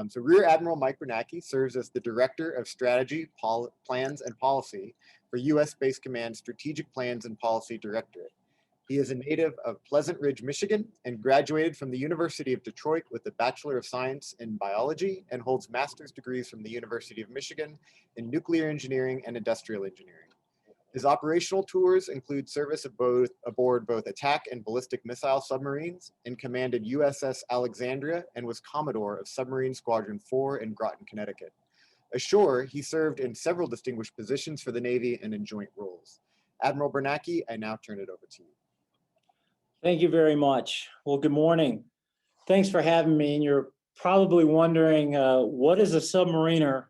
So Rear Admiral Mike Bernacchi serves as the Director of Strategy, Plans, and Policy for U.S. Space Command Strategic Plans and Policy Directorate. He is a native of Pleasant Ridge, Michigan, and graduated from the University of Detroit with a Bachelor of Science in Biology and holds master's degrees from the University of Michigan in Nuclear Engineering and Industrial Engineering. His operational tours include service aboard both attack and ballistic missile submarines, and commanded USS Alexandria and was Commodore of Submarine Squadron 4 in Groton, Connecticut. Ashore, he served in several distinguished positions for the Navy and in joint roles. Admiral Bernacchi, I now turn it over to you. Thank you very much. Well, good morning. Thanks for having me. And you're probably wondering, what is a submariner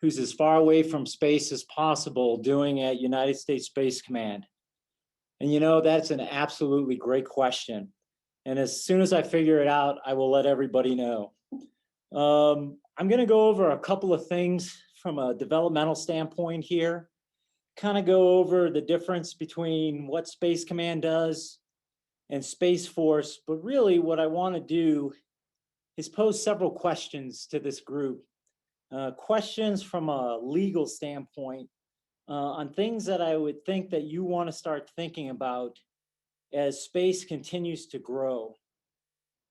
who's as far away from space as possible doing at United States Space Command? And you know, that's an absolutely great question. And as soon as I figure it out, I will let everybody know. I'm going to go over a couple of things from a developmental standpoint here, kind of go over the difference between what Space Command does and Space Force, but really what I want to do is pose several questions to this group. Questions from a legal standpoint on things that I would think that you want to start thinking about as space continues to grow.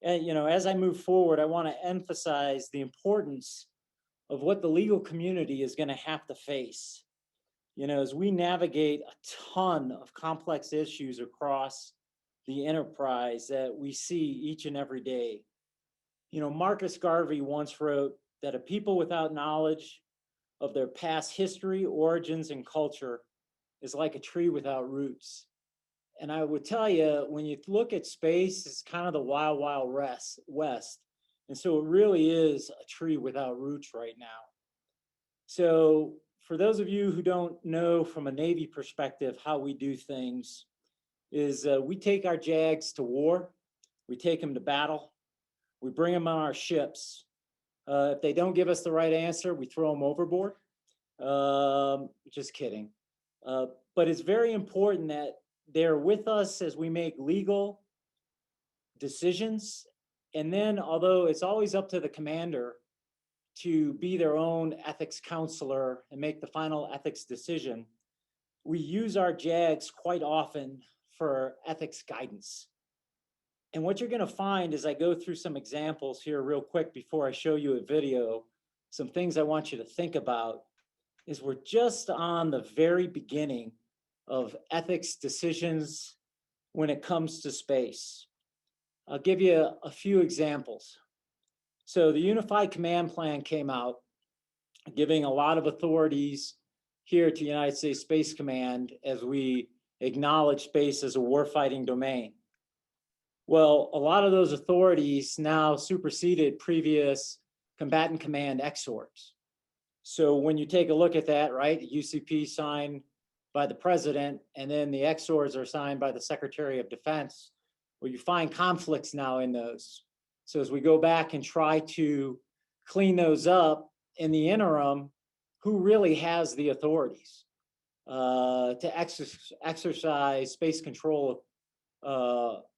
And, you know, as I move forward, I want to emphasize the importance of what the legal community is going to have to face. You know, as we navigate a ton of complex issues across the enterprise that we see each and every day. You know, Marcus Garvey once wrote that a people without knowledge of their past history, origins, and culture is like a tree without roots. And I would tell you, when you look at space, it's kind of the wild, wild west. And so it really is a tree without roots right now. So for those of you who don't know from a Navy perspective how we do things, is we take our JAGs to war, we take them to battle, we bring them on our ships. If they don't give us the right answer, we throw them overboard. Just kidding. But it's very important that they're with us as we make legal decisions. And then, although it's always up to the commander to be their own ethics counselor and make the final ethics decision, we use our JAGs quite often for ethics guidance. And what you're going to find as I go through some examples here real quick before I show you a video, some things I want you to think about, is we're just on the very beginning of ethics decisions when it comes to space. I'll give you a few examples. So the Unified Command Plan came out, giving a lot of authorities here to United States Space Command as we acknowledge space as a warfighting domain. Well, a lot of those authorities now superseded previous combatant command exhorts. So when you take a look at that, right, the UCP signed by the president, and then the exhorts are signed by the Secretary of Defense, well, you find conflicts now in those. So as we go back and try to clean those up in the interim, who really has the authorities to exercise space control,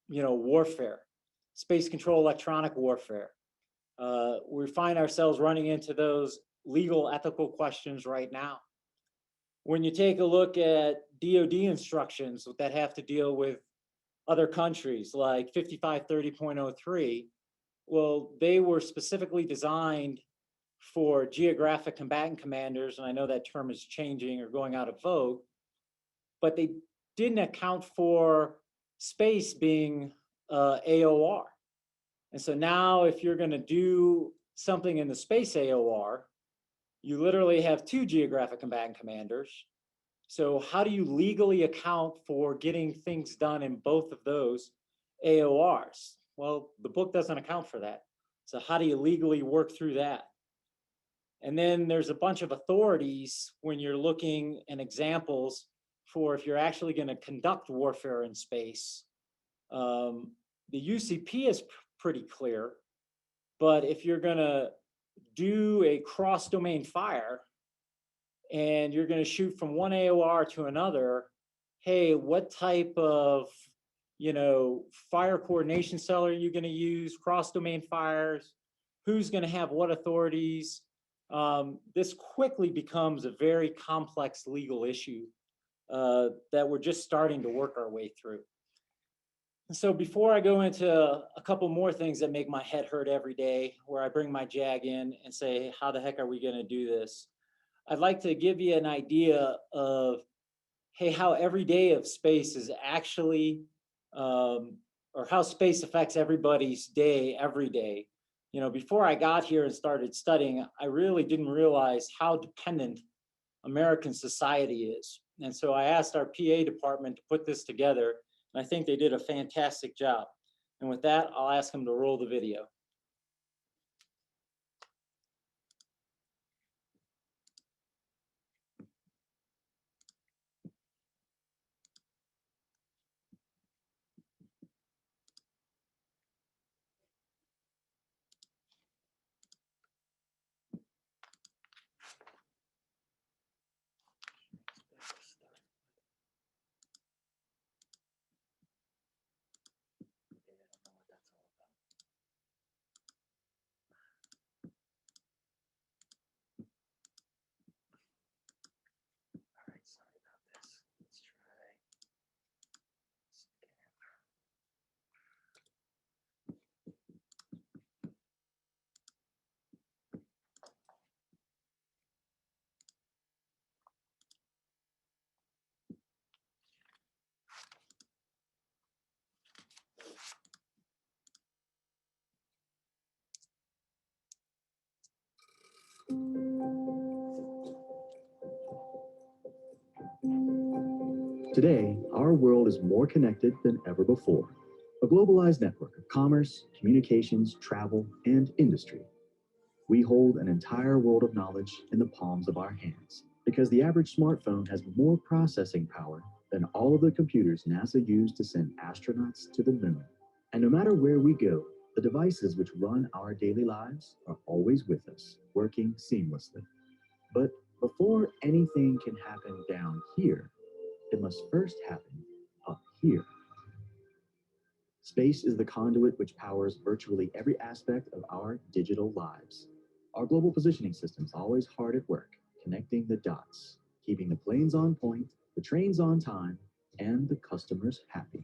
warfare, space control electronic warfare? We find ourselves running into those legal ethical questions right now. When you take a look at DoD instructions that have to deal with other countries like 5530.03, well, they were specifically designed for geographic combatant commanders, and I know that term is changing or going out of vogue, but they didn't account for space being AOR. And so now if you're going to do something in the space AOR, you literally have two geographic combatant commanders. So how do you legally account for getting things done in both of those AORs? Well, the book doesn't account for that. So how do you legally work through that? And then there's a bunch of authorities when you're looking at examples for if you're actually going to conduct warfare in space. The UCP is pretty clear, but if you're going to do a cross-domain fire and you're going to shoot from one AOR to another, hey, what type of fire coordination cell are you going to use? Cross-domain fires, who's going to have what authorities. This quickly becomes a very complex legal issue that we're just starting to work our way through. So before I go into a couple more things that make my head hurt every day, where I bring my JAG in and say, how the heck are we going to do this? I'd like to give you an idea of, hey, how every day of space is actually, or how space affects everybody's day every day. You know, before I got here and started studying, I really didn't realize how dependent American society is. And so I asked our PA department to put this together, and I think they did a fantastic job. And with that, I'll ask them to roll the video. Today, our world is more connected than ever before. A globalized network of commerce, communications, travel, and industry. We hold an entire world of knowledge in the palms of our hands because the average smartphone has more processing power than all of the computers NASA used to send astronauts to the moon. And no matter where we go, the devices which run our daily lives are always with us, working seamlessly. But before anything can happen down here, it must first happen up here. Space is the conduit which powers virtually every aspect of our digital lives. Our global positioning system's always hard at work, connecting the dots, keeping the planes on point, the trains on time, and the customers happy.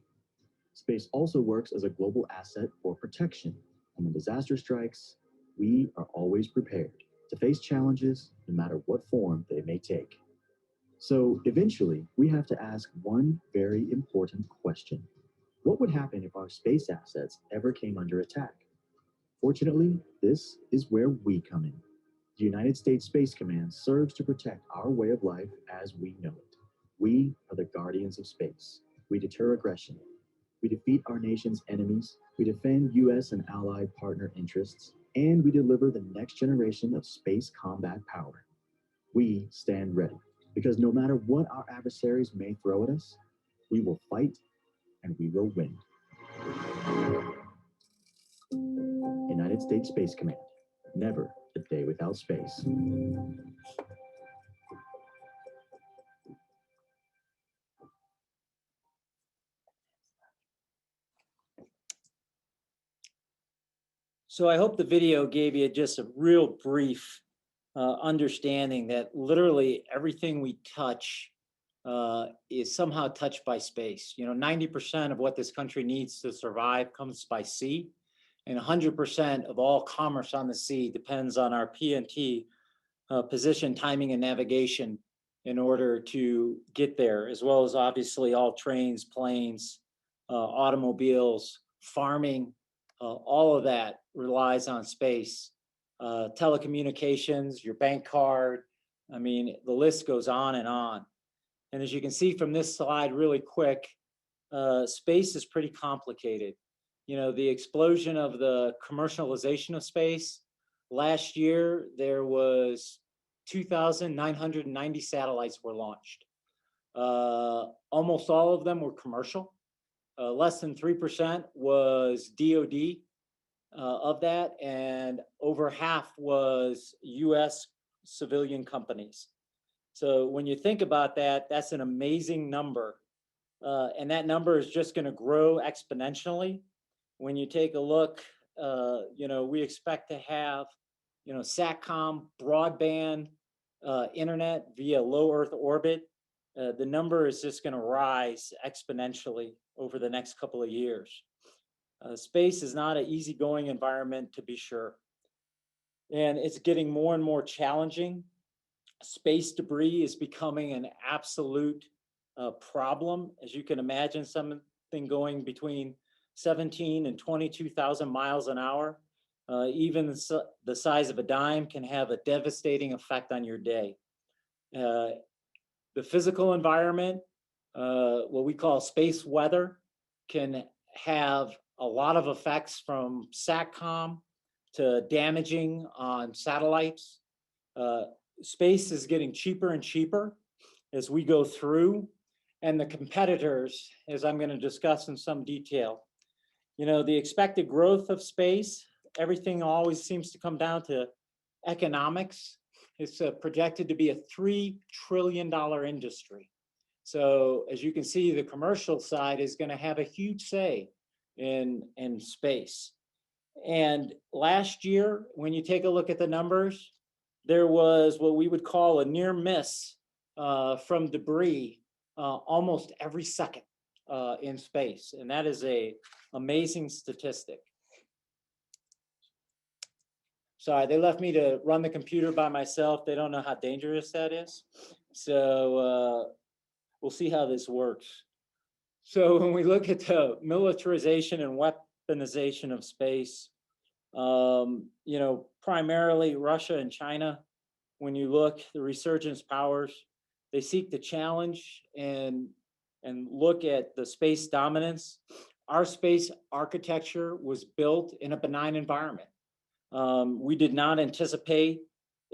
Space also works as a global asset for protection. And when disaster strikes, we are always prepared to face challenges no matter what form they may take. So eventually, we have to ask one very important question. What would happen if our space assets ever came under attack? Fortunately, this is where we come in. The United States Space Command serves to protect our way of life as we know it. We are the guardians of space. We deter aggression. We defeat our nation's enemies. We defend U.S. and allied partner interests. And we deliver the next generation of space combat power. We stand ready. Because no matter what our adversaries may throw at us, we will fight and we will win. United States Space Command. Never a day without space. So I hope the video gave you just a real brief understanding that literally everything we touch is somehow touched by space. You know, 90% of what this country needs to survive comes by sea, and 100% of all commerce on the sea depends on our PNT position, timing, and navigation in order to get there, as well as obviously all trains, planes, automobiles, farming, all of that relies on space. Telecommunications, your bank card, I mean, the list goes on and on. And as you can see from this slide really quick, space is pretty complicated. You know, the explosion of the commercialization of space, last year there was 2,990 satellites were launched. Almost all of them were commercial. Less than 3% was DoD of that, and over half was US civilian companies. So when you think about that, that's an amazing number. And that number is just going to grow exponentially. When you take a look we expect to have, SATCOM, broadband, internet via low Earth orbit. The number is just going to rise exponentially over the next couple of years. Space is not an easygoing environment, to be sure. And it's getting more and more challenging. Space debris is becoming an absolute problem. As you can imagine, something going between 17 and 22,000 miles an hour, even the size of a dime, can have a devastating effect on your day. The physical environment, what we call space weather, can have a lot of effects, from SATCOM to damaging on satellites. Space is getting cheaper and cheaper as we go through, and the competitors, as I'm going to discuss in some detail. The expected growth of space, everything always seems to come down to economics. It's projected to be a $3 trillion industry. So as you can see, the commercial side is going to have a huge say in space. And last year, when you take a look at the numbers, there was what we would call a near miss from debris almost every second in space. And that is an amazing statistic. Sorry, they left me to run the computer by myself. They don't know how dangerous that is. So we'll see how this works. So when we look at the militarization and weaponization of space, primarily Russia and China, when you look, the resurgence powers, they seek to challenge and look at the space dominance. Our space architecture was built in a benign environment. We did not anticipate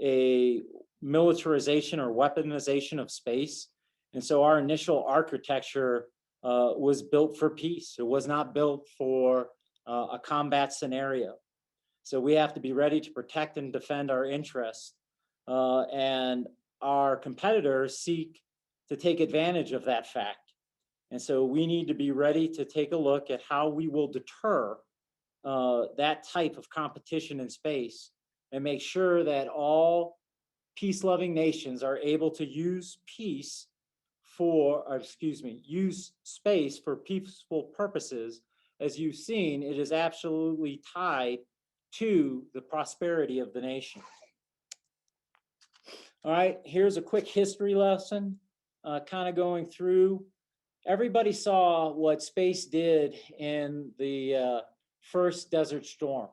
a militarization or weaponization of space. And so our initial architecture was built for peace. It was not built for a combat scenario. So we have to be ready to protect and defend our interests. And our competitors seek to take advantage of that fact. And so we need to be ready to take a look at how we will deter that type of competition in space, and make sure that all peace-loving nations are able to use use space for peaceful purposes. As you've seen, it is absolutely tied to the prosperity of the nation. All right, here's a quick history lesson, kind of going through. Everybody saw what space did in the first Desert Storm.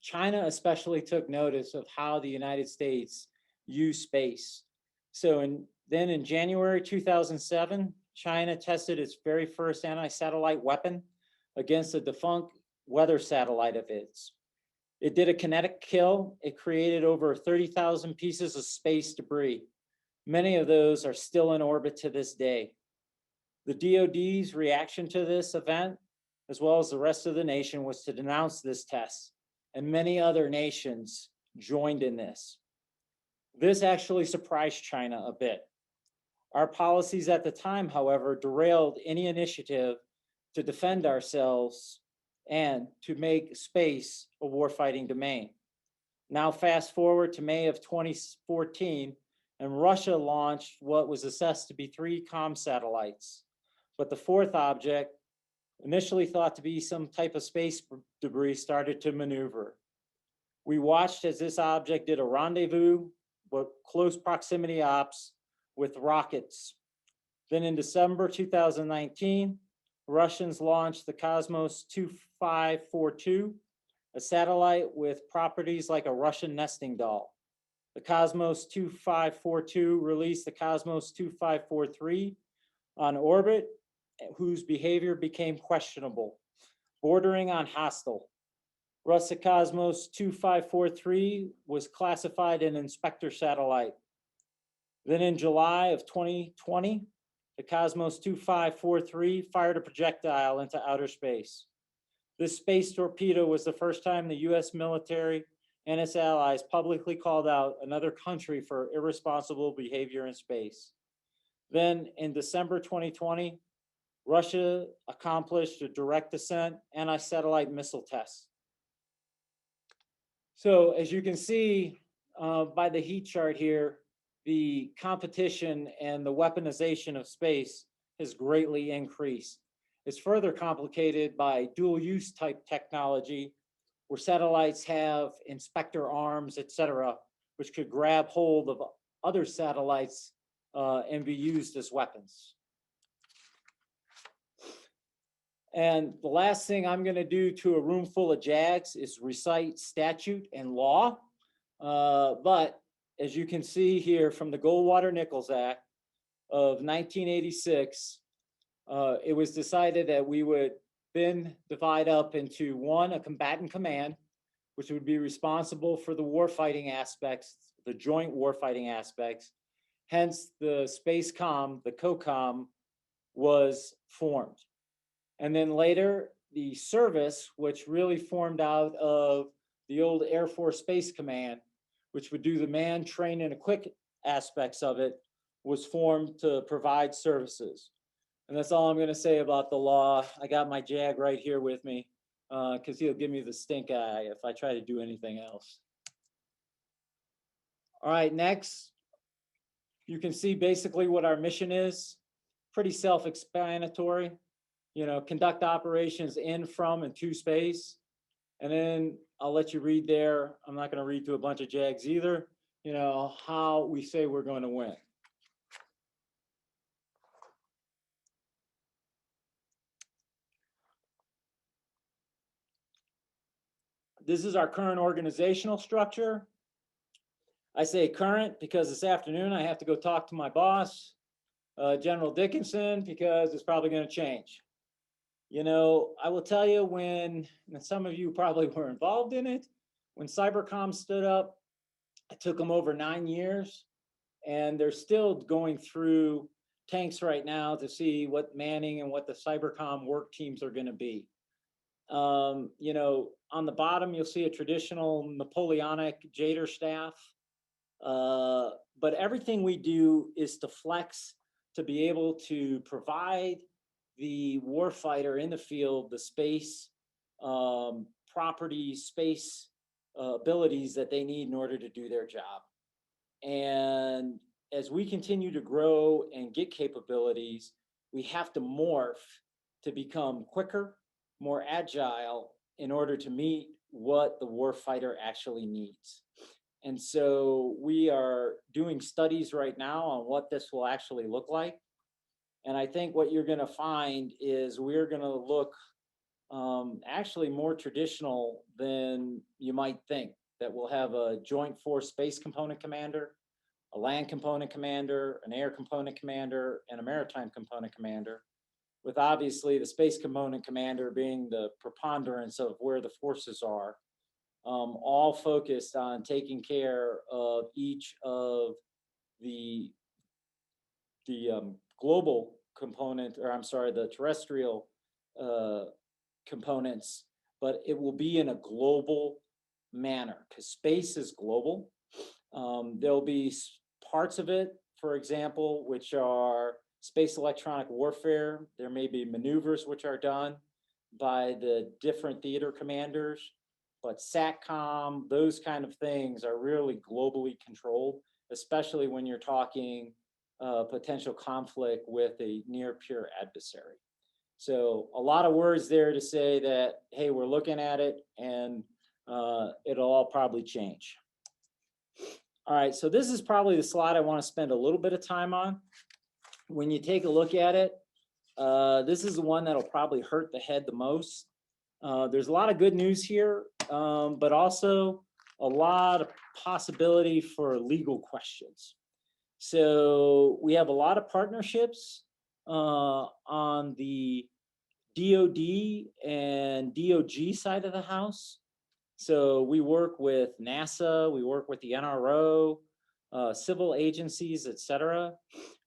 China especially took notice of how the United States used space. So then in January 2007, China tested its very first anti-satellite weapon against a defunct weather satellite of its. It did a kinetic kill. It created over 30,000 pieces of space debris. Many of those are still in orbit to this day. The DoD's reaction to this event, as well as the rest of the nation, was to denounce this test, and many other nations joined in this. This actually surprised China a bit. Our policies at the time, however, derailed any initiative to defend ourselves and to make space a warfighting domain. Now fast forward to May of 2014, and Russia launched what was assessed to be 3 comm satellites. But the 4th object, initially thought to be some type of space debris, started to maneuver. We watched as this object did a rendezvous with close proximity ops with rockets. Then in December 2019, Russians launched the Cosmos 2542, a satellite with properties like a Russian nesting doll. The Cosmos 2542 released the Cosmos 2543 on orbit, whose behavior became questionable, bordering on hostile. Roscosmos 2543 was classified an inspector satellite. Then in July of 2020, the Cosmos 2543 fired a projectile into outer space. This space torpedo was the first time the US military and its allies publicly called out another country for irresponsible behavior in space. Then in December 2020, Russia accomplished a direct descent anti-satellite missile test. So as you can see by the heat chart here, the competition and the weaponization of space has greatly increased. It's further complicated by dual use type technology, where satellites have inspector arms, et cetera, which could grab hold of other satellites and be used as weapons. And the last thing I'm going to do to a room full of JAGs is recite statute and law. But as you can see here from the Goldwater-Nichols Act of 1986, it was decided that we would then divide up into one, a combatant command, which would be responsible for the warfighting aspects, the joint warfighting aspects. Hence, the Space Com, the COCOM, was formed. And then later, the service, which really formed out of the old Air Force Space Command, which would do the man, train, and equip aspects of it, was formed to provide services. And that's all I'm going to say about the law. I got my JAG right here with me because he'll give me the stink eye if I try to do anything else. All right, next, you can see basically what our mission is. Pretty self-explanatory. You know, conduct operations in, from, and to space. And then I'll let you read there. I'm not going to read through a bunch of JAGs either. You know, how we say we're going to win. This is our current organizational structure. I say current because this afternoon I have to go talk to my boss, General Dickinson, because it's probably going to change. You know, I will tell you when, and some of you probably were involved in it, when Cybercom stood up, it took them over 9 years, and they're still going through tanks right now to see what manning and what the Cybercom work teams are going to be. You know, on the bottom, you'll see a traditional Napoleonic Jader staff, but everything we do is to flex to be able to provide the warfighter in the field the space, property, space abilities that they need in order to do their job. And as we continue to grow and get capabilities, we have to morph to become quicker, more agile in order to meet what the warfighter actually needs. And so we are doing studies right now on what this will actually look like. And I think what you're going to find is we're going to look actually more traditional than you might think, that we'll have a joint force space component commander, a land component commander, an air component commander, and a maritime component commander, with obviously the space component commander being the preponderance of where the forces are, all focused on taking care of each of the global component, or I'm sorry, the terrestrial components, but it will be in a global manner because space is global. There'll be parts of it, for example, which are space electronic warfare. There may be maneuvers which are done by the different theater commanders, but SATCOM, those kind of things are really globally controlled, especially when you're talking potential conflict with a near peer adversary. So a lot of words there to say that, hey, we're looking at it and it'll all probably change. All right, so this is probably the slide I want to spend a little bit of time on. When you take a look at it, this is the one that'll probably hurt the head the most. There's a lot of good news here, but also a lot of possibility for legal questions. So we have a lot of partnerships on the DoD and DOG side of the house. So we work with NASA, we work with the NRO, civil agencies, et cetera.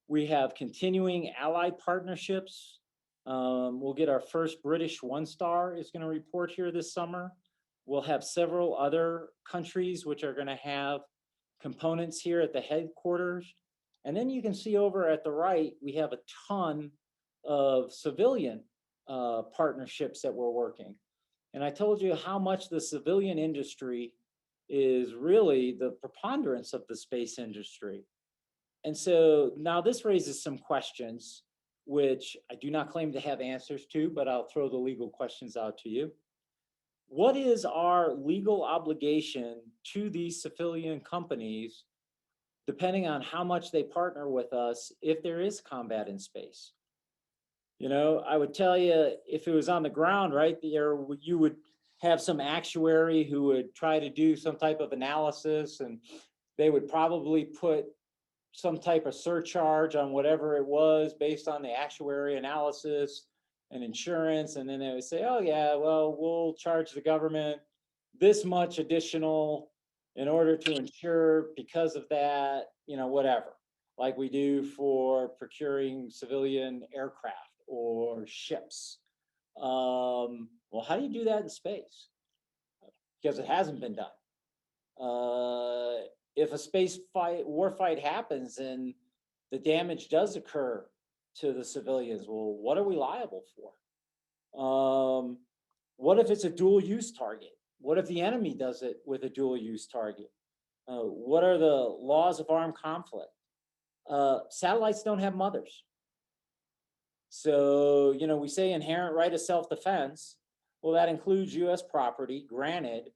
We have continuing allied partnerships. We'll get our first British one-star is going to report here this summer. We'll have several other countries which are going to have components here at the headquarters. And then you can see over at the right, we have a ton of civilian partnerships that we're working. And I told you how much the civilian industry is really the preponderance of the space industry. And so now this raises some questions, which I do not claim to have answers to, but I'll throw the legal questions out to you. What is our legal obligation to these civilian companies, depending on how much they partner with us, if there is combat in space? You know, I would tell you, if it was on the ground, right, there, you would have some actuary who would try to do some type of analysis, and they would probably put some type of surcharge on whatever it was based on the actuary analysis and insurance. And then they would say, oh yeah, well, we'll charge the government this much additional in order to insure because of that, you know, whatever, like we do for procuring civilian aircraft or ships. Well, how do you do that in space? Because it hasn't been done. If a space war fight happens and the damage does occur to the civilians, well, what are we liable for? What if it's a dual use target? What if the enemy does it with a dual use target? What are the laws of armed conflict? Satellites don't have mothers. So, you know, we say inherent right of self-defense. Well, that includes US property, granted,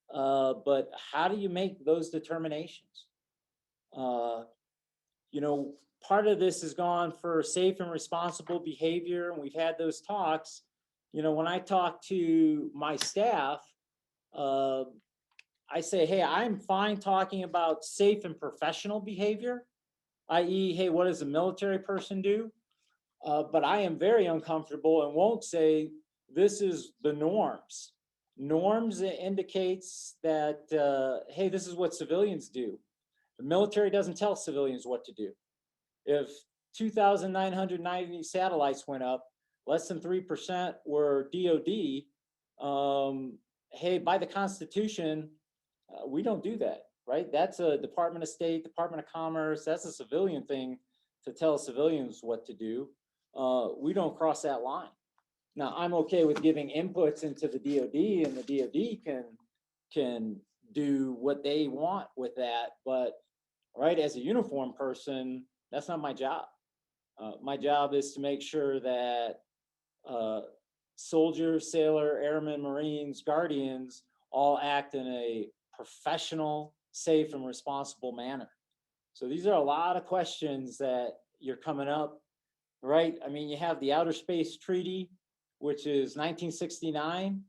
but how do you make those determinations? You know, part of this has gone for safe and responsible behavior, and we've had those talks. You know, when I talk to my staff, I say, hey, I'm fine talking about safe and professional behavior, i.e., hey, what does a military person do? But I am very uncomfortable and won't say this is the norms. Norms indicates that, hey, this is what civilians do. The military doesn't tell civilians what to do. If 2,990 satellites went up, less than 3% were DOD, hey, by the Constitution, we don't do that, right? That's a Department of State, Department of Commerce, that's a civilian thing to tell civilians what to do. We don't cross that line. Now, I'm okay with giving inputs into the DOD, and the DOD can do what they want with that, but right, as a uniformed person, that's not my job. My job is to make sure that soldiers, sailor, airmen, Marines, guardians all act in a professional, safe, and responsible manner. So these are a lot of questions that you're coming up, right? I mean, you have the Outer Space Treaty, which is 1969.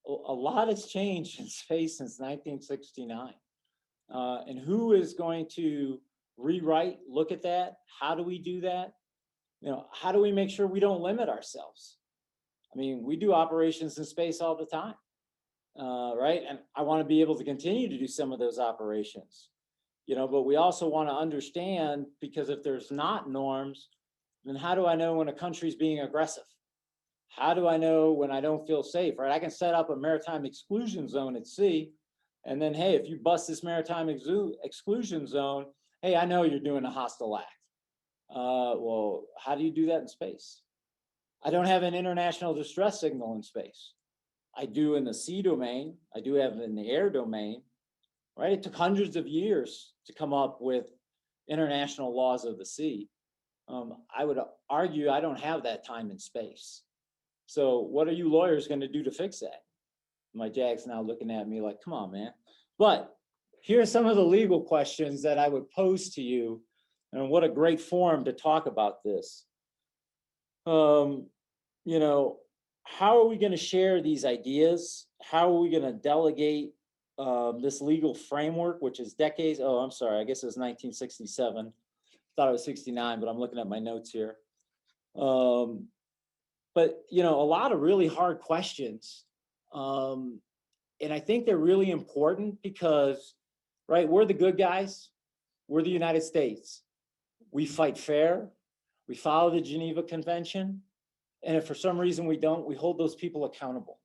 A lot has changed in space since 1969. And who is going to rewrite, look at that? How do we do that? You know, how do we make sure we don't limit ourselves? I mean, we do operations in space all the time, right? And I want to be able to continue to do some of those operations, you know, but we also want to understand, because if there's not norms, then how do I know when a country's being aggressive? How do I know when I don't feel safe, right? I can set up a maritime exclusion zone at sea, and then, hey, if you bust this maritime exclusion zone, hey, I know you're doing a hostile act. Well, how do you do that in space? I don't have an international distress signal in space. I do in the sea domain. I do have it in the air domain, right? It took hundreds of years to come up with international laws of the sea. I would argue I don't have that time in space. So what are you lawyers going to do to fix that? My JAG's now looking at me like, come on, man. But here are some of the legal questions that I would pose to you, and what a great forum to talk about this. You know, how are we going to share these ideas? How are we going to delegate this legal framework, which is decades? Oh, I'm sorry. I guess it was 1967. Thought it was 69, but I'm looking at my notes here. But, you know, a lot of really hard questions. And I think they're really important because, right, we're the good guys. We're the United States. We fight fair. We follow the Geneva Convention. And if for some reason we don't, we hold those people accountable.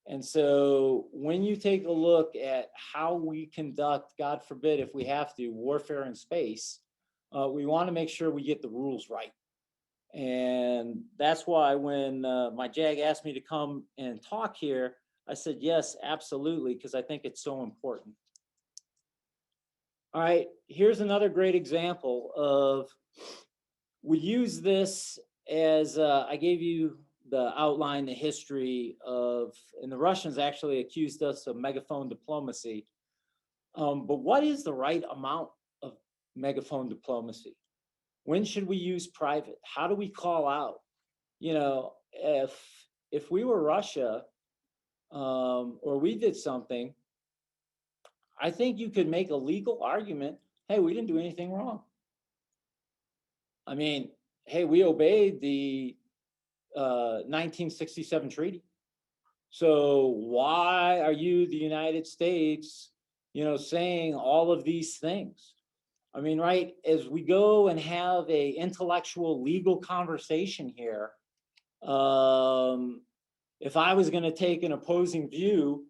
And so when you take a look at how we conduct, God forbid, if we have to, warfare in space, we want to make sure we get the rules right. And that's why when my JAG asked me to come and talk here, I said, yes, absolutely, because I think it's so important. All right, here's another great example of, we use this as, I gave you the outline, the history of, and the Russians actually accused us of megaphone diplomacy. But what is the right amount of megaphone diplomacy? When should we use private? How do we call out? You know, if we were Russia, or we did something, I think you could make a legal argument, hey, we didn't do anything wrong. I mean, hey, we obeyed the 1967 treaty. So why are you, the United States, you know, saying all of these things? I mean, right, as we go and have a intellectual legal conversation here, if I was going to take an opposing view,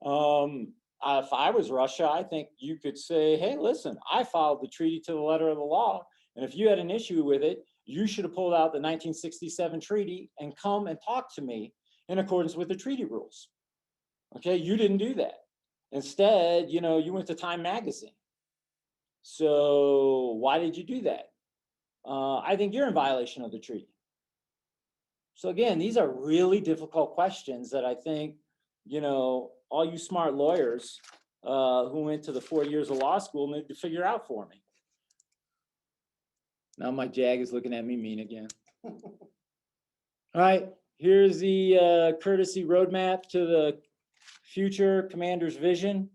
if I was Russia, I think you could say, hey, listen, I followed the treaty to the letter of the law. And if you had an issue with it, you should have pulled out the 1967 treaty and come and talk to me in accordance with the treaty rules. Okay, you didn't do that. Instead, you know, you went to Time Magazine. So why did you do that? I think you're in violation of the treaty. So again, these are really difficult questions that I think, you know, all you smart lawyers who went to the 4 years of law school need to figure out for me. Now my JAG is looking at me mean again. All right, here's the courtesy roadmap to the future commander's vision.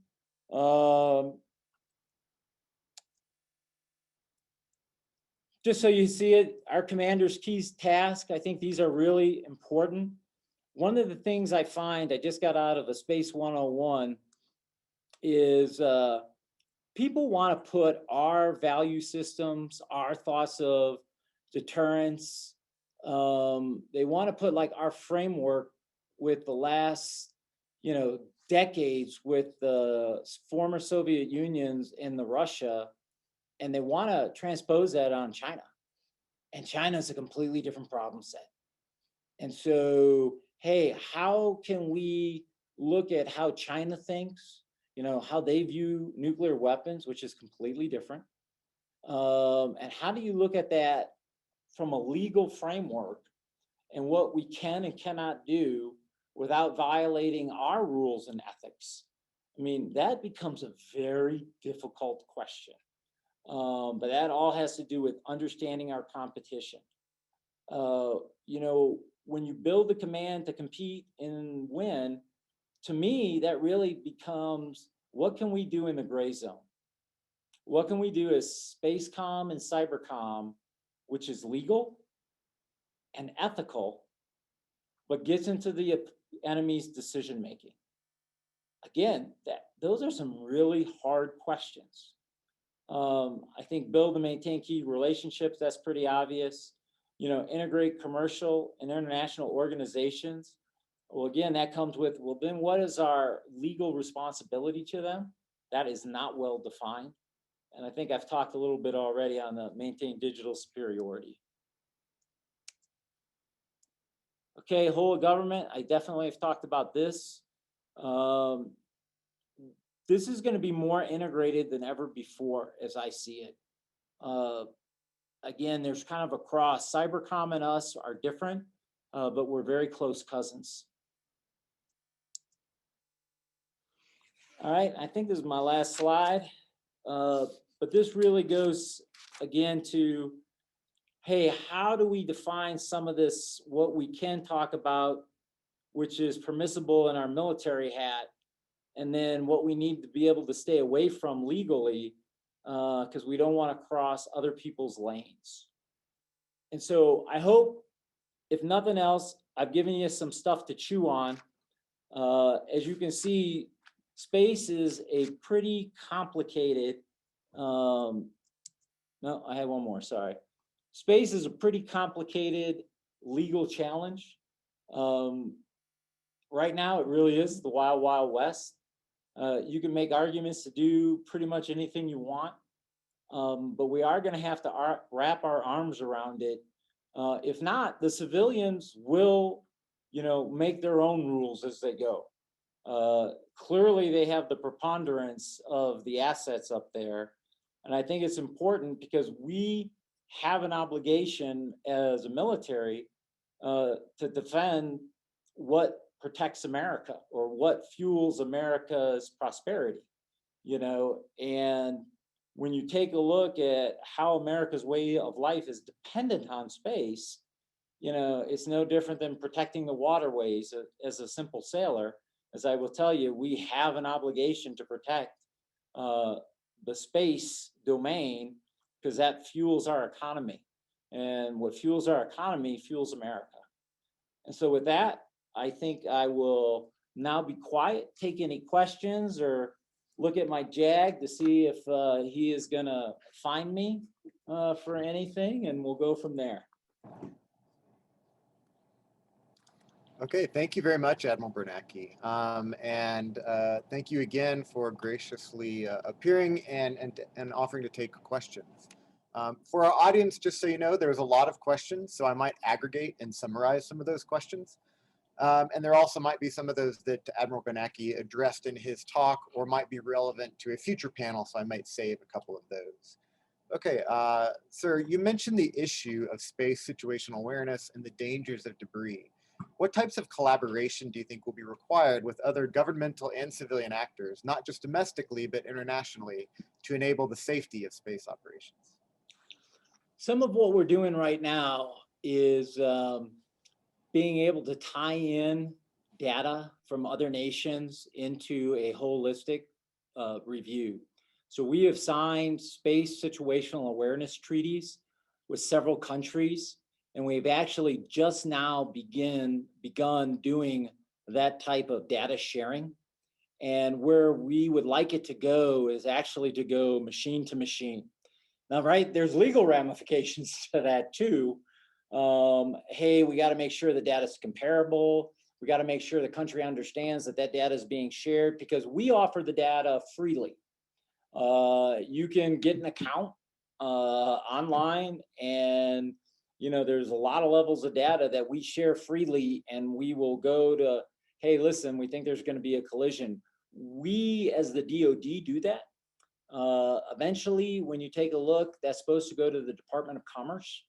Just so you see it, our commander's key task, I think these are really important. One of the things I find, I just got out of a Space 101, is people want to put our value systems, our thoughts of deterrence, they want to put like our framework with the last, you know, decades with the former Soviet Unions and the Russia, and they want to transpose that on China. And China is a completely different problem set. And so, hey, how can we look at how China thinks, you know, how they view nuclear weapons, which is completely different. And how do you look at that from a legal framework and what we can and cannot do without violating our rules and ethics? I mean, that becomes a very difficult question. But that all has to do with understanding our competition. You know, when you build the command to compete and win, to me, that really becomes, what can we do in the gray zone? What can we do as Spacecom and Cybercom, which is legal and ethical, but gets into the enemy's decision making? Again, those are some really hard questions. I think build and maintain key relationships, that's pretty obvious. You know, integrate commercial and international organizations. Well, again, that comes with, well, then what is our legal responsibility to them? That is not well defined. And I think I've talked a little bit already on the maintain digital superiority. Okay, whole of government, I definitely have talked about this. This is going to be more integrated than ever before as I see it. Again, there's kind of a cross. Cybercom and us are different, but we're very close cousins. All right, I think this is my last slide, but this really goes again to, hey, how do we define some of this, what we can talk about, which is permissible in our military hat, and then what we need to be able to stay away from legally, because we don't want to cross other people's lanes. And so I hope, if nothing else, I've given you some stuff to chew on. As you can see, space is a pretty complicated, no, I have one more, sorry. Space is a pretty complicated legal challenge. Right now, it really is the wild, wild west. You can make arguments to do pretty much anything you want, but we are going to have to wrap our arms around it If not, the civilians will, make their own rules as they go. Clearly, they have the preponderance of the assets up there. And I think it's important because we have an obligation as a military to defend what protects America or what fuels America's prosperity, and when you take a look at how America's way of life is dependent on space, it's no different than protecting the waterways. As a simple sailor, as I will tell you, we have an obligation to protect the space domain because that fuels our economy. And what fuels our economy fuels America. And so with that, I think I will now be quiet, take any questions, or look at my JAG to see if he is gonna find me for anything, and we'll go from there. Okay, thank you very much, Admiral Bernacchi. And thank you again for graciously appearing and offering to take questions. For our audience, just so you know, there's a lot of questions, so I might aggregate and summarize some of those questions. And there also might be some of those that Admiral Bernacchi addressed in his talk or might be relevant to a future panel, so I might save a couple of those. Okay, sir, you mentioned the issue of space situational awareness and the dangers of debris. What types of collaboration do you think will be required with other governmental and civilian actors, not just domestically, but internationally, to enable the safety of space operations? Some of what we're doing right now is being able to tie in data from other nations into a holistic review. So we have signed space situational awareness treaties with several countries, and we've actually just now begun doing that type of data sharing. And where we would like it to go is actually to go machine to machine. Now, right, there's legal ramifications to that too. Hey, we got to make sure the data is comparable. We got to make sure the country understands that that data is being shared because we offer the data freely. You can get an account online, and there's a lot of levels of data that we share freely, and we will go to, hey, listen, we think there's going to be a collision. We, as the DoD, do that. Eventually, when you take a look, that's supposed to go to the Department of Commerce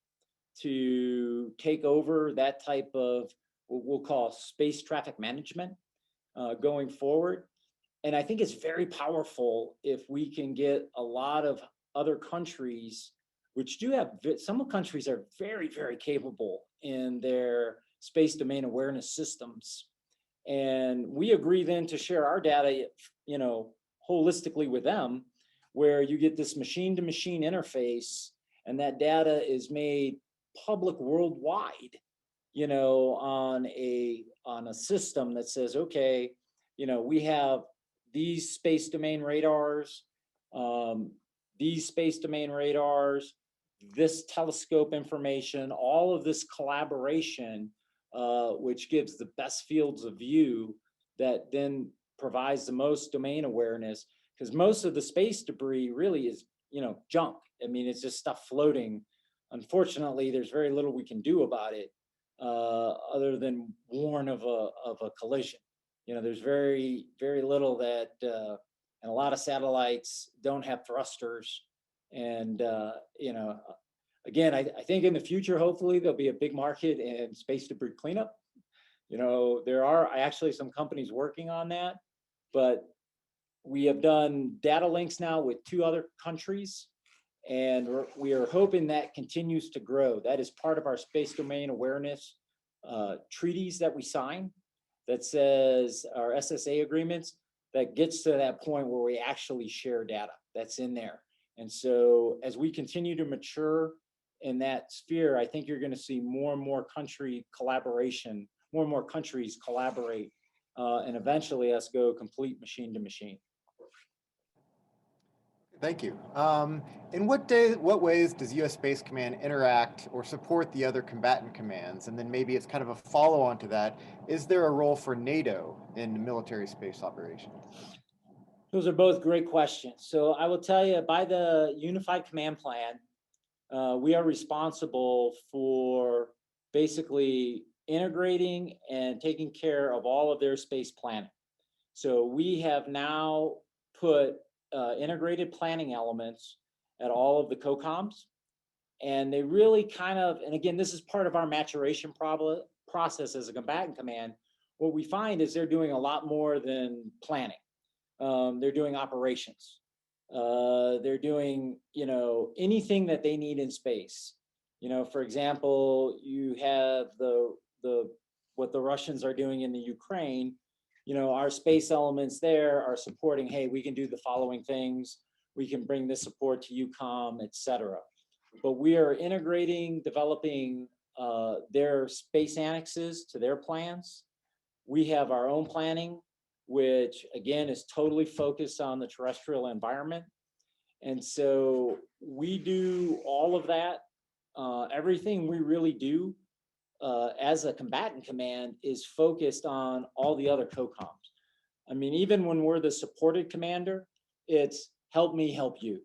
to take over that type of what we'll call space traffic management going forward. And I think it's very powerful if we can get a lot of other countries, which do have, some countries are very, very capable in their space domain awareness systems. And we agree then to share our data, holistically with them, where you get this machine to machine interface, and that data is made public worldwide, on a system that says, okay, we have these space domain radars, this telescope information, all of this collaboration, which gives the best fields of view that then provides the most domain awareness, because most of the space debris really is, junk. I mean, it's just stuff floating. Unfortunately, there's very little we can do about it other than warn of a collision. There's very, very little that, and a lot of satellites don't have thrusters. And, again, I think in the future, hopefully there'll be a big market in space debris cleanup. There are actually some companies working on that, but we have done data links now with 2 other countries, and we are hoping that continues to grow. That is part of our space domain awareness treaties that we sign, that says our SSA agreements, that gets to that point where we actually share data. That's in there. And so as we continue to mature in that sphere, I think you're going to see more and more country collaboration, more and more countries collaborate, and eventually us go complete machine to machine. Thank you. In what ways does U.S. Space Command interact or support the other combatant commands? And then maybe it's kind of a follow-on to that. Is there a role for NATO in military space operations? Those are both great questions. So I will tell you, by the Unified Command Plan, we are responsible for basically integrating and taking care of all of their space planning. So we have now put integrated planning elements at all of the COCOMs, and they really kind of, and again, this is part of our maturation process as a combatant command. What we find is they're doing a lot more than planning. They're doing operations. They're doing, anything that they need in space. For example, you have what the Russians are doing in the Ukraine. Our space elements there are supporting, hey, we can do the following things. We can bring this support to UCOM, et cetera. But we are integrating, developing their space annexes to their plans. We have our own planning, which again is totally focused on the terrestrial environment. And so we do all of that. Everything we really do as a combatant command is focused on all the other COCOMs. I mean, even when we're the supported commander, it's help me help you.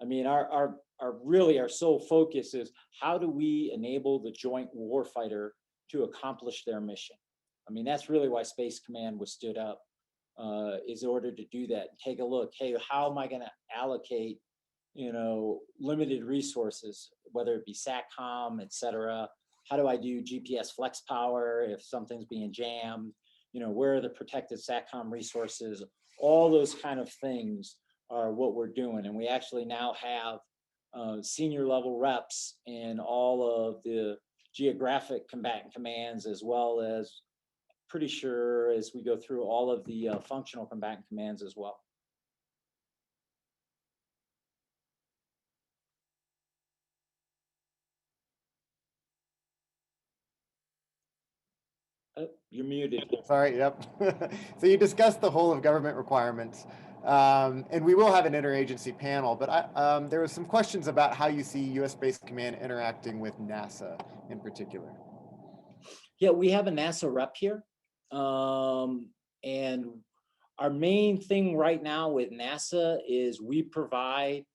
I mean, our sole focus is how do we enable the joint warfighter to accomplish their mission? I mean, that's really why Space Command was stood up, is in order to do that. Take a look, hey, how am I going to allocate, limited resources, whether it be SATCOM, et cetera? How do I do GPS flex power if something's being jammed? Where are the protected SATCOM resources? All those kind of things are what we're doing. And we actually now have senior level reps in all of the geographic combatant commands, as well as pretty sure as we go through all of the functional combatant commands as well. Oh, you're muted. Sorry, yep. So you discussed the whole of government requirements, and we will have an interagency panel, but there were some questions about how you see U.S. Space Command interacting with NASA in particular. Yeah, we have a NASA rep here. And our main thing right now with NASA is we provide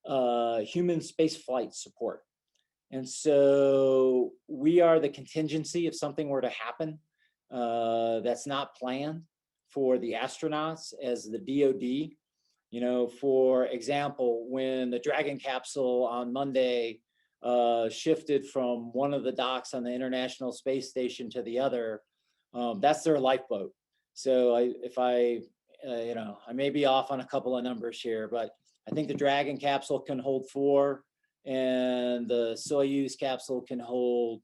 human space flight support. And so we are the contingency if something were to happen that's not planned for the astronauts as the DoD. For example, when the Dragon capsule on Monday shifted from one of the docks on the International Space Station to the other, that's their lifeboat. So I may be off on a couple of numbers here, but I think the Dragon capsule can hold 4, and the Soyuz capsule can hold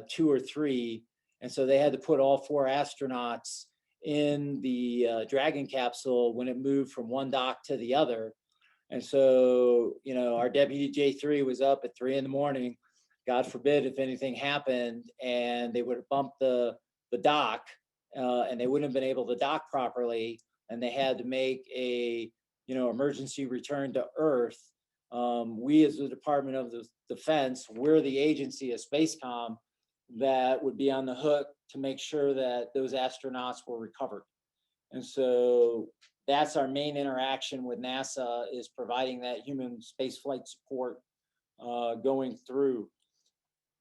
2 or 3. And so they had to put all 4 astronauts in the Dragon capsule when it moved from one dock to the other. And so, our Deputy J3 was up at 3 a.m. God forbid if anything happened and they would have bumped the dock and they wouldn't have been able to dock properly, and they had to make a emergency return to Earth. We as the Department of Defense, we're the agency of Spacecom that would be on the hook to make sure that those astronauts were recovered. And so that's our main interaction with NASA, is providing that human space flight support going through.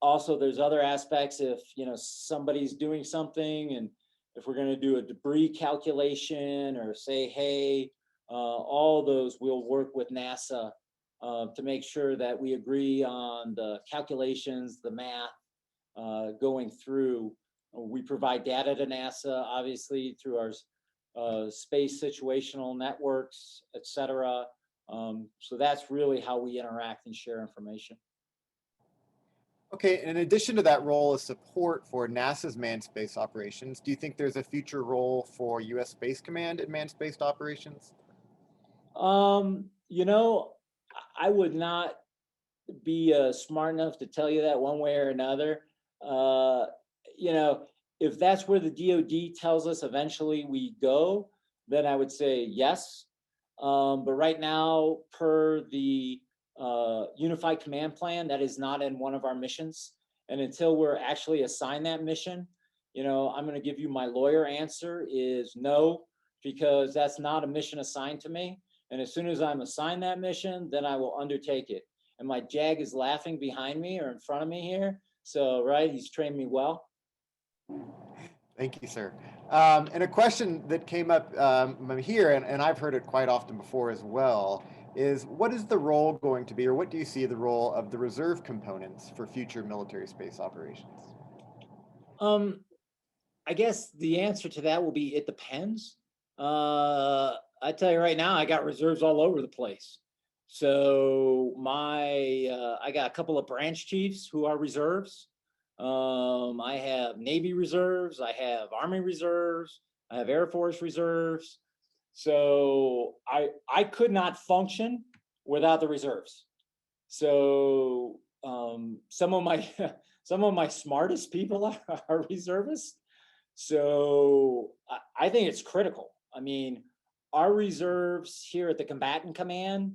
Also, there's other aspects. If somebody's doing something, and if we're going to do a debris calculation or say, hey, all those, we'll work with NASA to make sure that we agree on the calculations, the math going through. We provide data to NASA, obviously, through our space situational networks, et cetera. So that's really how we interact and share information. Okay, in addition to that role of support for NASA's manned space operations, do you think there's a future role for U.S. Space Command in manned space operations? I would not be smart enough to tell you that one way or another. If that's where the DoD tells us eventually we go, then I would say yes. But right now, per the Unified Command Plan, that is not in one of our missions. And until we're actually assigned that mission, I'm going to give you my lawyer answer is no, because that's not a mission assigned to me. And as soon as I'm assigned that mission, then I will undertake it. and my JAG is laughing behind me or in front of me here. So, right, he's trained me well. Thank you, sir. And a question that came up here, and I've heard it quite often before as well, is what is the role going to be, or what do you see the role of the reserve components for future military space operations? I guess the answer to that will be it depends. I tell you right now, I got reserves all over the place. So I got a couple of branch chiefs who are reserves. I have Navy reserves, I have Army reserves, I have Air Force reserves. So I could not function without the reserves. So some of my some of my smartest people are reservists. So I think it's critical. I mean, our reserves here at the Combatant Command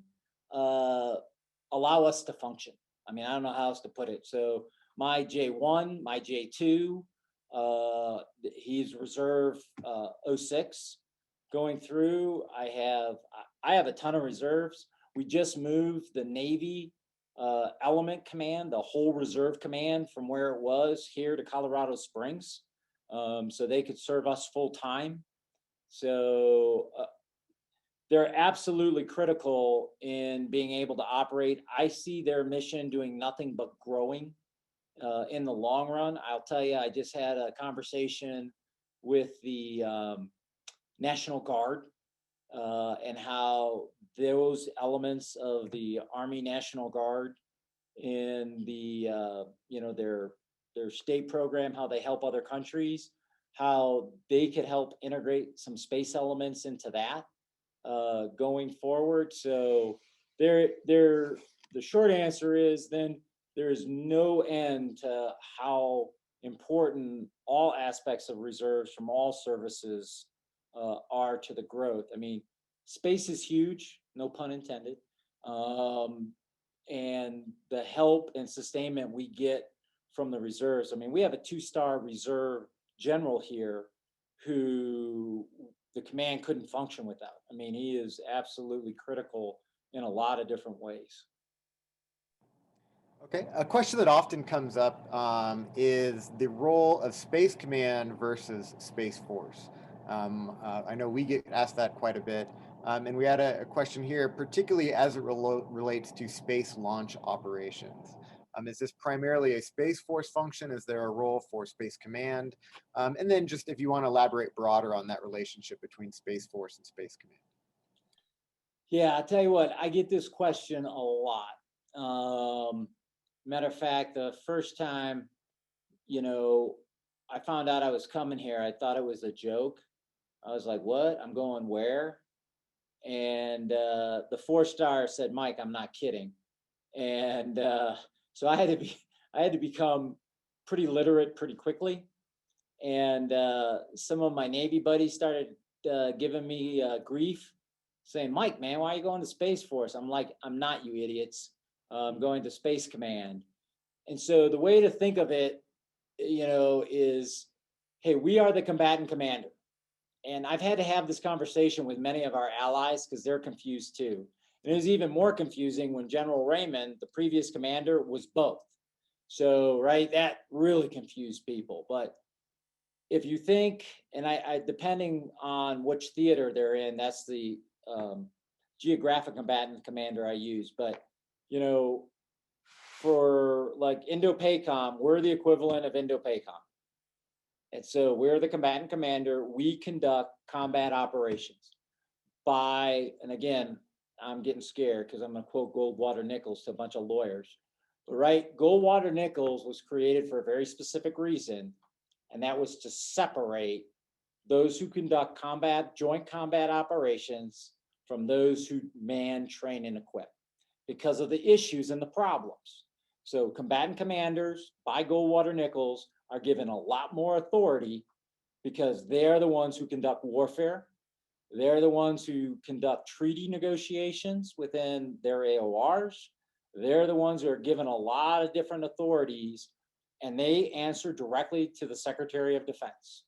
allow us to function. I mean, I don't know how else to put it. So my J1, my J2, he's reserve 06 going through. I have a ton of reserves. We just moved the Navy Element Command, the whole reserve command from where it was here to Colorado Springs. So they could serve us full time. So they're absolutely critical in being able to operate. I see their mission doing nothing but growing in the long run. I'll tell you, I just had a conversation with the National Guard and how those elements of the Army National Guard in the their state program, how they help other countries, how they could help integrate some space elements into that going forward. So the short answer is then there is no end to how important all aspects of reserves from all services are to the growth. I mean, space is huge, no pun intended. And the help and sustainment we get from the reserves. I mean, we have a 2-star reserve general here who the command couldn't function without. I mean, he is absolutely critical in a lot of different ways. Okay, a question that often comes up is the role of Space Command versus Space Force. I know we get asked that quite a bit. And we had a question here, particularly as it relates to space launch operations. Is this primarily a Space Force function? Is there a role for Space Command? And then just if you want to elaborate broader on that relationship between Space Force and Space Command. Yeah, I'll tell you what, I get this question a lot. Matter of fact, the first time, I found out I was coming here, I thought it was a joke. I was like, what? I'm going where? And the 4-star said, Mike, I'm not kidding. And so I had to become pretty literate pretty quickly. And some of my Navy buddies started giving me grief, saying, Mike, man, why are you going to Space Force? I'm like, I'm not, you idiots. I'm going to Space Command. And so the way to think of it, is, hey, we are the combatant commander. And I've had to have this conversation with many of our allies because they're confused too. And it was even more confusing when General Raymond, the previous commander, was both. So, right, that really confused people. But if you think, and I depending on which theater they're in, that's the geographic combatant commander I use. But, for like Indo-PACOM, we're the equivalent of Indo-PACOM. And so we're the combatant commander. We conduct combat operations and again, I'm getting scared because I'm going to quote Goldwater Nichols to a bunch of lawyers. But right, Goldwater Nichols was created for a very specific reason, and that was to separate those who conduct joint combat operations from those who man, train, and equip because of the issues and the problems. So combatant commanders by Goldwater Nichols are given a lot more authority because they're the ones who conduct warfare. They're the ones who conduct treaty negotiations within their AORs. They're the ones who are given a lot of different authorities, and they answer directly to the Secretary of Defense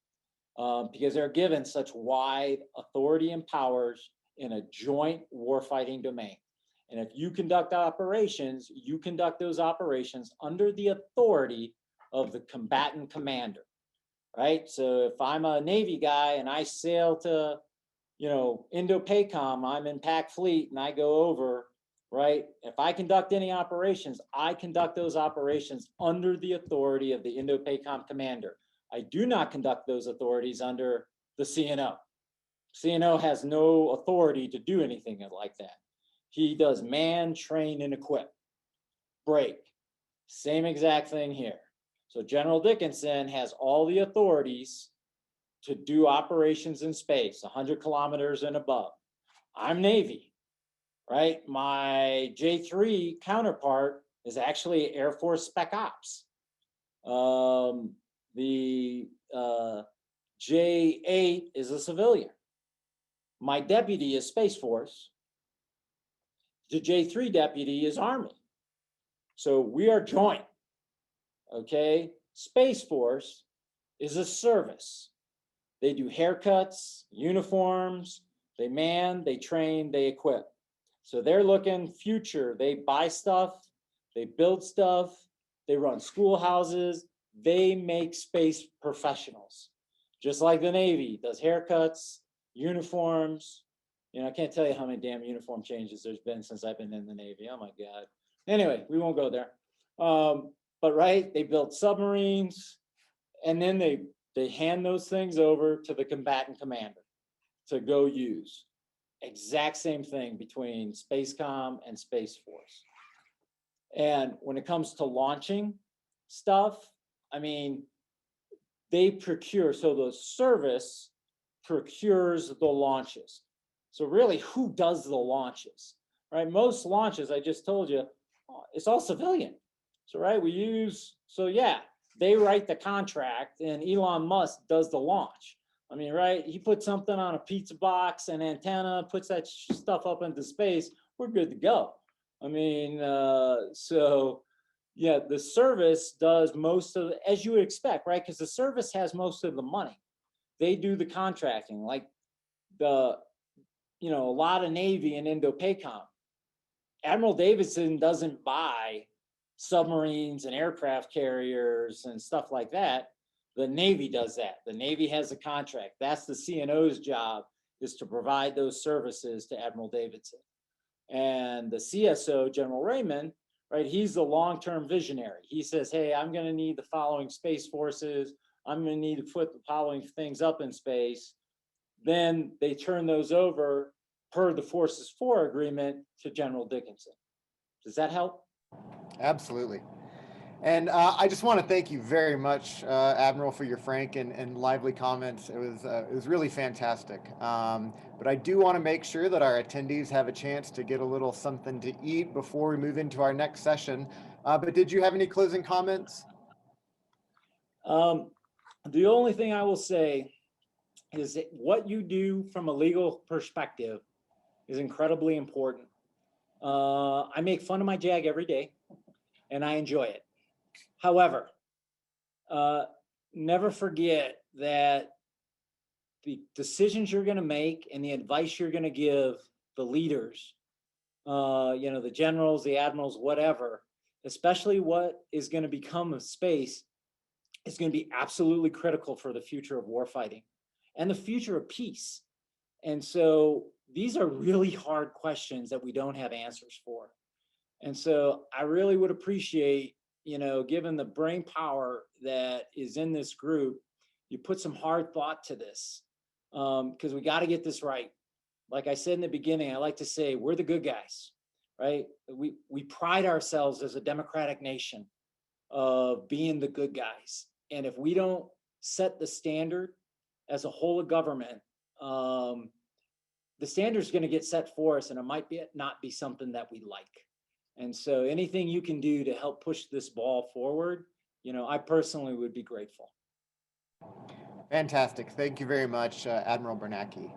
because they're given such wide authority and powers in a joint warfighting domain. And if you conduct operations, you conduct those operations under the authority of the combatant commander, right? So if I'm a Navy guy and I sail to, Indo-PACOM, I'm in PAC Fleet and I go over, right? If I conduct any operations, I conduct those operations under the authority of the Indo-PACOM commander. I do not conduct those authorities under the CNO. CNO has no authority to do anything like that. He does man, train, and equip. Break. Same exact thing here. So General Dickinson has all the authorities to do operations in space, 100 kilometers and above. I'm Navy, right? My J3 counterpart is actually Air Force Spec Ops. The J8 is a civilian. My deputy is Space Force. The J3 deputy is Army. So we are joint, okay? Space Force is a service. They do haircuts, uniforms, they man, they train, they equip. So they're looking future. They buy stuff, they build stuff, they run schoolhouses, they make space professionals. Just like the Navy does haircuts, uniforms. I can't tell you how many damn uniform changes there's been since I've been in the Navy. Oh my God. Anyway, we won't go there. But right, they build submarines, and then they hand those things over to the combatant commander to go use. Exact same thing between SpaceCom and Space Force. And when it comes to launching stuff, they procure, so the service procures the launches. So really, who does the launches, right? Most launches, I just told you, it's all civilian. So, right, they write the contract and Elon Musk does the launch. Right, he puts something on a pizza box and antenna, puts that stuff up into space, we're good to go. The service does most of, as you would expect, right? Because the service has most of the money. They do the contracting, like a lot of Navy and Indo-PACOM. Admiral Davidson doesn't buy submarines and aircraft carriers and stuff like that. The Navy does that. The Navy has a contract. That's the CNO's job, is to provide those services to Admiral Davidson. And the CSO, General Raymond, right, he's the long-term visionary. He says, hey, I'm going to need the following space forces. I'm going to need to put the following things up in space. Then they turn those over per the Forces 4 agreement to General Dickinson. Does that help? Absolutely. And I just want to thank you very much, Admiral, for your frank and lively comments. It was really fantastic. But I do want to make sure that our attendees have a chance to get a little something to eat before we move into our next session. But did you have any closing comments? The only thing I will say is that what you do from a legal perspective is incredibly important. I make fun of my JAG every day, and I enjoy it. However, never forget that the decisions you're going to make and the advice you're going to give the leaders, the generals, the admirals, whatever, especially what is going to become of space, is going to be absolutely critical for the future of warfighting and the future of peace. And so these are really hard questions that we don't have answers for. And so I really would appreciate, given the brain power that is in this group, you put some hard thought to this, because we got to get this right. Like I said in the beginning, I like to say we're the good guys, right? We pride ourselves as a democratic nation of being the good guys. And if we don't set the standard as a whole of government, the standard is going to get set for us, and it might not be something that we like. And so anything you can do to help push this ball forward, I personally would be grateful. Fantastic. Thank you very much, Admiral Bernacchi.